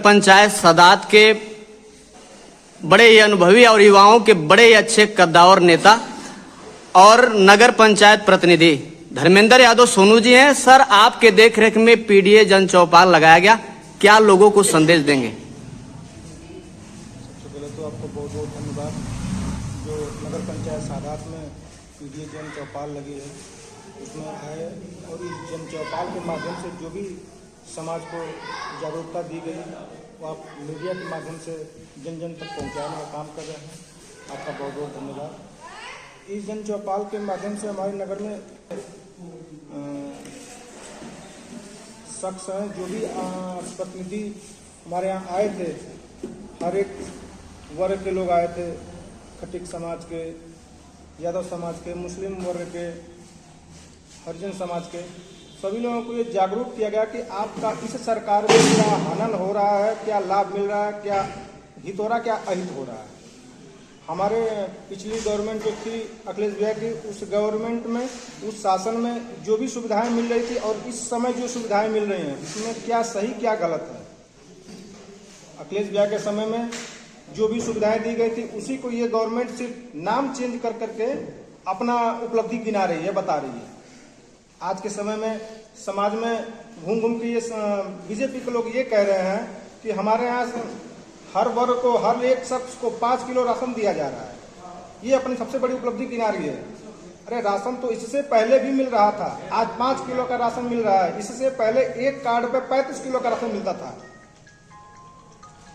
पंचायत सादात के बड़े ही अनुभवी और युवाओं के बड़े ही अच्छे कद्दावर नेता और नगर पंचायत प्रतिनिधि धर्मेंद्र यादव सोनू जी हैं। सर, आपके देखरेख में पीडीए जन चौपाल लगाया गया, क्या लोगों को संदेश देंगे? सबसे पहले तो आपको बहुत बहुत धन्यवाद। जो नगर पंचायत सादात में पीडीए जन चौपाल लगी है उसमें आए और इस जन चौपाल के माध्यम से जो भी समाज को जागरूकता दी गई वो आप मीडिया के माध्यम से जन जन तक पहुंचाने का काम कर रहे हैं। आपका बहुत बहुत धन्यवाद। इस जन चौपाल के माध्यम से हमारे नगर में शख्स हैं जो भी प्रतिनिधि हमारे यहाँ आए थे, हर एक वर्ग के लोग आए थे, खटिक समाज के, यादव समाज के, मुस्लिम वर्ग के, हरिजन समाज के, सभी लोगों को ये जागरूक किया गया कि आपका इस सरकार में क्या हनन हो रहा है, क्या लाभ मिल रहा है, क्या हित हो रहा है, क्या अहित हो रहा है। हमारे पिछली गवर्नमेंट जो थी अखिलेश भैया की, उस गवर्नमेंट में, उस शासन में जो भी सुविधाएं मिल रही थी और इस समय जो सुविधाएं मिल रही हैं इसमें क्या सही क्या गलत है। अखिलेश भैया के समय में जो भी सुविधाएं दी गई थी उसी को ये गवर्नमेंट सिर्फ नाम चेंज कर करके अपना उपलब्धि गिना रही है, बता रही है। आज के समय में समाज में घूम घूम के ये बीजेपी के लोग ये कह रहे हैं कि हमारे यहाँ हर वर्ग को, हर एक शख्स को 5 किलो राशन दिया जा रहा है। ये अपनी सबसे बड़ी उपलब्धि गिना रही है। अरे राशन तो इससे पहले भी मिल रहा था, आज 5 किलो का राशन मिल रहा है। इससे पहले एक कार्ड पे 35 किलो का राशन मिलता था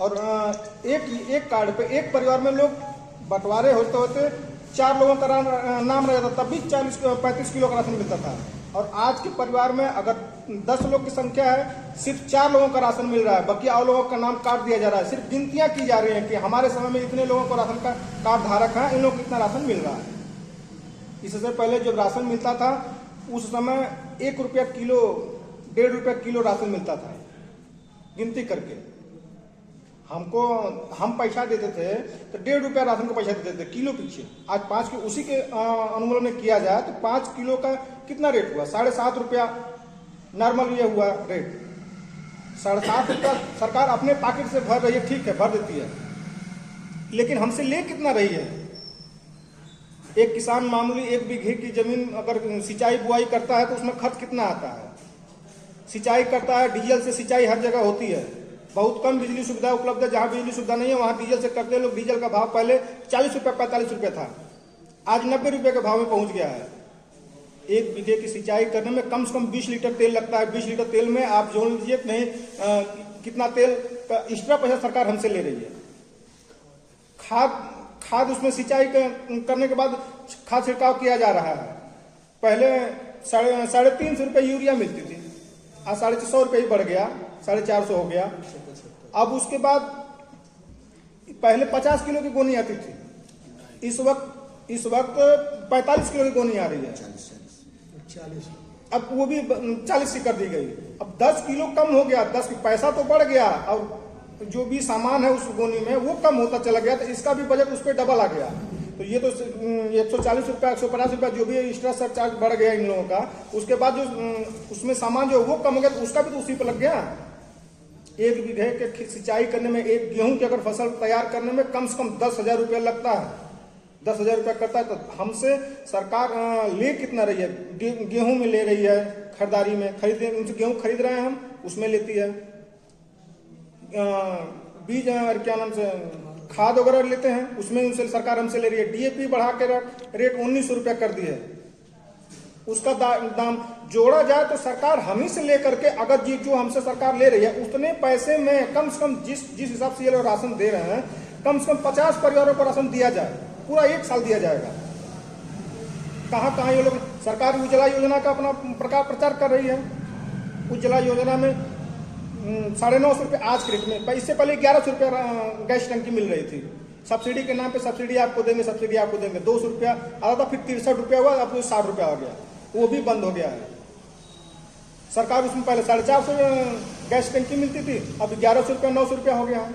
और एक कार्ड पे एक परिवार में लोग बंटवारे होते होते 4 लोगों का नाम रह जाता, तब भी 35 किलो का राशन मिलता था। और आज के परिवार में अगर 10 लोग की संख्या है, सिर्फ 4 लोगों का राशन मिल रहा है, बाकी और लोगों का नाम काट दिया जा रहा है। सिर्फ गिनतियां की जा रही हैं कि हमारे समय में इतने लोगों को राशन का कार्ड धारक है, इन लोगों को इतना राशन मिल रहा है। इससे पहले जब राशन मिलता था उस समय 1 रुपया किलो, 1.5 रुपया किलो राशन मिलता था, गिनती करके। हम पैसा देते थे तो 1.5 रुपया राशन का पैसा देते थे किलो पीछे। आज 5 किलो, उसी के अनुमोलन में किया जाए तो 5 किलो का कितना रेट हुआ? 7.5 रुपया नॉर्मल ये हुआ रेट। 7.5 रुपया सरकार अपने पॉकेट से भर रही है, ठीक है, भर देती है, लेकिन हमसे ले कितना रही है? एक किसान मामूली 1 बीघे की जमीन अगर सिंचाई बुआई करता है तो उसमें खर्च कितना आता है? सिंचाई करता है, डीजल से सिंचाई हर जगह होती है, बहुत कम बिजली सुविधा उपलब्ध है। जहां बिजली सुविधा नहीं है वहां डीजल से करते हैं लोग। डीजल का भाव पहले 40 रुपया 45 रुपया था, आज 90 रुपये के भाव में पहुंच गया है। 1 बीघे की सिंचाई करने में कम से कम 20 लीटर तेल लगता है। 20 लीटर तेल में आप जोड़ लीजिए नहीं कितना तेल का एक्स्ट्रा पैसा सरकार हमसे ले रही है। खाद उसमें सिंचाई करने के बाद खाद छिड़काव किया जा रहा है। पहले 350 रुपये यूरिया मिलती थी, आज 450 रुपये ही बढ़ गया, 450 हो गया। अब उसके बाद पहले 50 किलो की गोनी आती थी, इस वक्त 45 किलो की गोनी आ रही है, 40। अब वो भी 40 की कर दी गई। अब 10 किलो कम हो गया, 10 पैसा तो बढ़ गया और जो भी सामान है उस गोनी में वो कम होता चला गया, तो इसका भी बजट उस पर डबल आ गया। तो ये तो 140 रुपया 150 रुपया जो भी एक्स्ट्रा सरचार्ज बढ़ गया इन लोगों का, उसके बाद जो उसमें सामान जो वो कम हो गया तो उसका भी तो उसी पर लग गया। 1 बीघे के सिंचाई करने में, एक गेहूं की अगर फसल तैयार करने में कम से कम 10,000 रुपया लगता है, 10,000 रुपया करता है। तो हमसे सरकार ले कितना रही है? गेहूं में ले रही है, खरीदारी में उनसे गेहूं खरीद रहे हैं हम, उसमें लेती है। बीज क्या नाम से खाद वगैरह लेते हैं, उसमें उनसे सरकार हमसे ले रही है। डीएपी बढ़ा के रेट 1900 रुपया कर दी है। उसका दाम जोड़ा जाए तो सरकार हम ही से लेकर के, अगर जो हमसे सरकार ले रही है उतने पैसे में कम से कम जिस हिसाब से ये लोग राशन दे रहे हैं, कम से कम 50 परिवारों को राशन दिया जाए, पूरा 1 साल दिया जाएगा। कहाँ ये लोग सरकार उज्ज्वला योजना का अपना प्रचार कर रही है। उज्ज्वला योजना में 950 रुपये आज के रेट में, इससे पहले 1100 रुपया गैस टंकी मिल रही थी। सब्सिडी के नाम पे सब्सिडी आपको देंगे, 200 रुपया आता था, फिर 63 रुपया हुआ, अब 60 रुपया हो गया, वो भी बंद हो गया है। सरकार उसमें पहले 450 गैस टंकी मिलती थी, अब 1100 रुपया 900 रुपया हो गया है।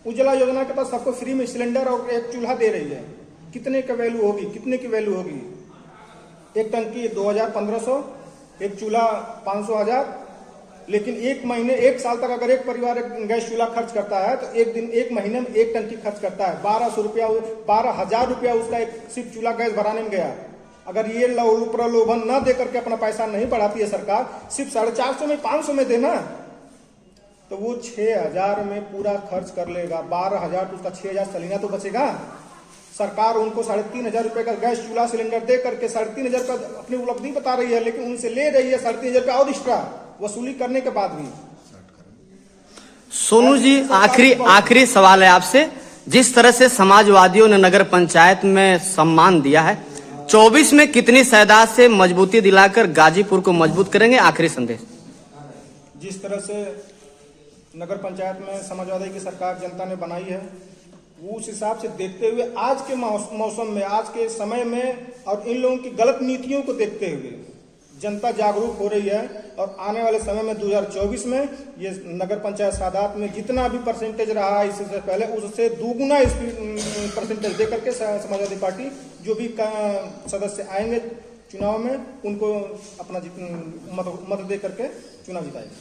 उज्ज्वला योजना के तहत सबको फ्री में सिलेंडर और एक चूल्हा दे रही है। कितने की वैल्यू होगी? कितने की वैल्यू होगी? एक टंकी 2000-1500, एक चूल्हा 500-1000, लेकिन एक महीने 1 साल तक अगर एक परिवार एक गैस चूल्हा खर्च करता है तो एक महीने में 1 टंकी खर्च करता है। 1200 रुपया 12,000 रुपया उसका एक सिर्फ चूल्हा गैस भराने में गया। अगर ये प्रलोभन न दे करके अपना पैसा नहीं बढ़ाती है सरकार, सिर्फ 450 में 500 में देना, तो वो 6,000 में पूरा खर्च कर लेगा। 12,000 तो उसका 6,000 सलीना तो बचेगा। सरकार उनको 3,500 रुपए का गैस चूल्हा सिलेंडर दे करके 3,500 का अपनी उपलब्धि बता रही है, लेकिन उनसे ले रही है 3,500 रुपया और एक्स्ट्रा वसूली करने के बाद भी। सोनू जी, आखिरी सवाल है आपसे। जिस तरह से समाजवादियों ने नगर पंचायत में सम्मान दिया है, 24 में कितनी सैदात से मजबूती दिलाकर गाजीपुर को मजबूत करेंगे? आखिरी संदेश। जिस तरह से नगर पंचायत में समाजवादी की सरकार जनता ने बनाई है, उस हिसाब से देखते हुए आज के मौसम में, आज के समय में और इन लोगों की गलत नीतियों को देखते हुए जनता जागरूक हो रही है। और आने वाले समय में 2024 में ये नगर पंचायत सादात में जितना भी परसेंटेज रहा है इससे पहले, उससे दुगुना परसेंटेज दे करके समाजवादी पार्टी जो भी सदस्य आएंगे चुनाव में, उनको अपना मत दे करके चुनाव जिताएगी।